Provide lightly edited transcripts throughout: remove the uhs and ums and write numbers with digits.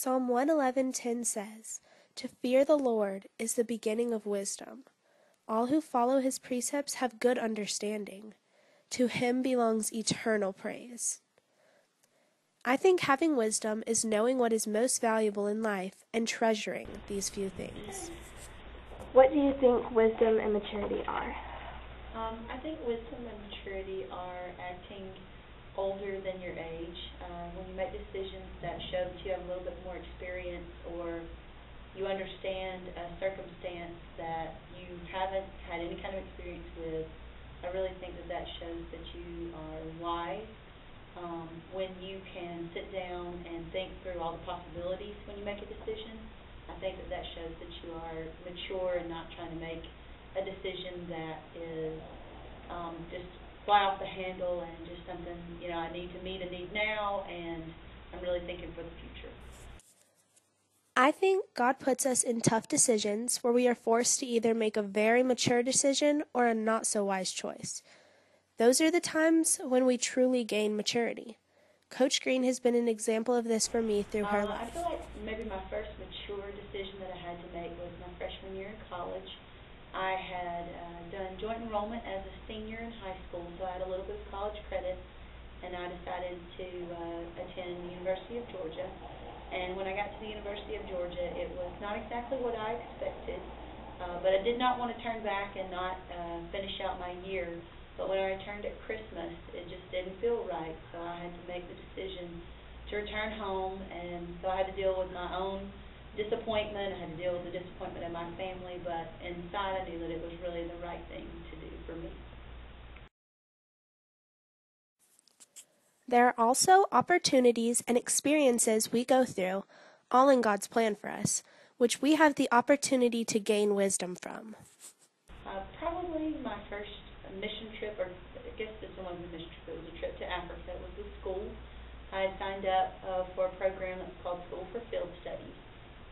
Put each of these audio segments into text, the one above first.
Psalm 111:10 says, "To fear the Lord is the beginning of wisdom. All who follow his precepts have good understanding. To him belongs eternal praise." I think having wisdom is knowing what is most valuable in life and treasuring these few things. What do you think wisdom and maturity are? I think wisdom and maturity are acting older than your age. When you make decisions that show that you have a little bit more experience or you understand a circumstance that you haven't had any kind of experience with, I really think that that shows that you are wise. When you can sit down and think through all the possibilities when you make a decision, I think that that shows that you are mature and not trying to make a decision that is just fly off the handle and just something, I need to meet a need now, and I'm really thinking for the future. I think God puts us in tough decisions where we are forced to either make a very mature decision or a not-so-wise choice. Those are the times when we truly gain maturity. Coach Green has been an example of this for me through her life. I feel like maybe my first mature decision that I had to make was my freshman year in college. I had done joint enrollment as a senior in high school, so I had a little bit of college credit, and I decided to attend the University of Georgia. And when I got to the University of Georgia, it was not exactly what I expected, but I did not want to turn back and not finish out my year. But when I returned at Christmas, it just didn't feel right, so I had to make the decision to return home, and so I had to deal with my own disappointment. I had to deal with the disappointment of my family, but inside I knew that it was really the right thing to do for me. There are also opportunities and experiences we go through, all in God's plan for us, which we have the opportunity to gain wisdom from. Probably my first mission trip, or I guess this one wasn't a mission trip, it was a trip to Africa. It was with school. I had signed up for a program that's called School for Field Studies,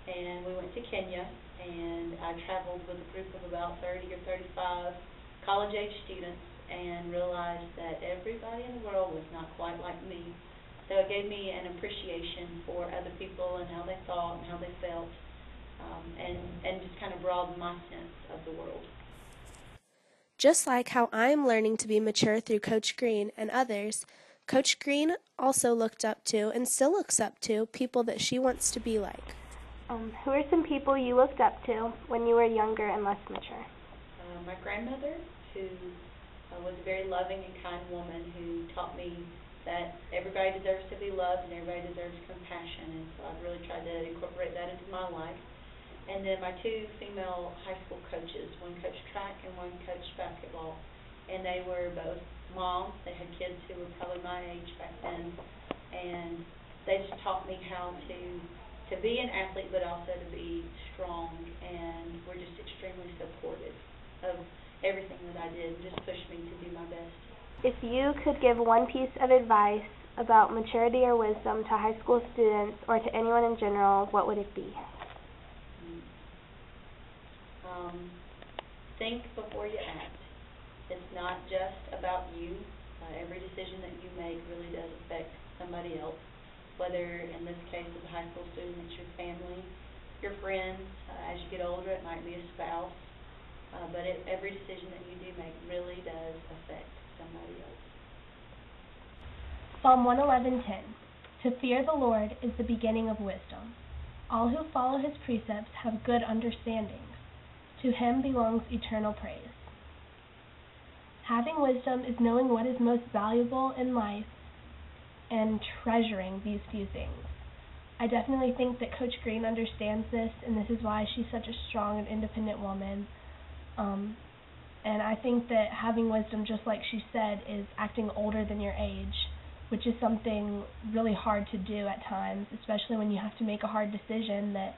and we went to Kenya, and I traveled with a group of about 30 or 35 college-age students and realized that everybody in the world was not quite like me. So it gave me an appreciation for other people and how they thought and how they felt, and just kind of broadened my sense of the world. Just like how I am learning to be mature through Coach Green and others, Coach Green also looked up to and still looks up to people that she wants to be like. Who are some people you looked up to when you were younger and less mature? My grandmother, who was a very loving and kind woman, who taught me that everybody deserves to be loved and everybody deserves compassion, and so I've really tried to incorporate that into my life. And then my two female high school coaches, one coached track and one coached basketball, and they were both moms. They had kids who were probably my age back then, and they just taught me how to be an athlete, but also to be strong, and were just extremely supportive of everything that I did, and just pushed me to do my best. If you could give one piece of advice about maturity or wisdom to high school students or to anyone in general, what would it be? Think before you act. It's not just about you. Every decision that you make really does affect somebody else, whether in this case of a high school student, it's your family, your friends. As you get older, it might be a spouse, but every decision that you do make really does affect somebody else. Psalm 111:10. To fear the Lord is the beginning of wisdom. All who follow his precepts have good understandings. To him belongs eternal praise. Having wisdom is knowing what is most valuable in life and treasuring these few things. I definitely think that Coach Green understands this, and this is why she's such a strong and independent woman. And I think that having wisdom, just like she said, is acting older than your age, which is something really hard to do at times, especially when you have to make a hard decision that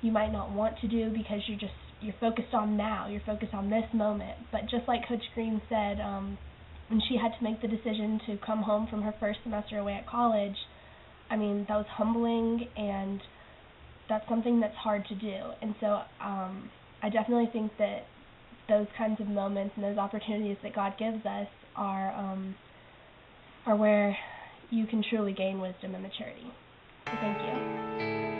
you might not want to do because you're focused on now, you're focused on this moment. But just like Coach Green said, when she had to make the decision to come home from her first semester away at college, I mean, that was humbling, and that's something that's hard to do. And so I definitely think that those kinds of moments and those opportunities that God gives us are where you can truly gain wisdom and maturity. So thank you.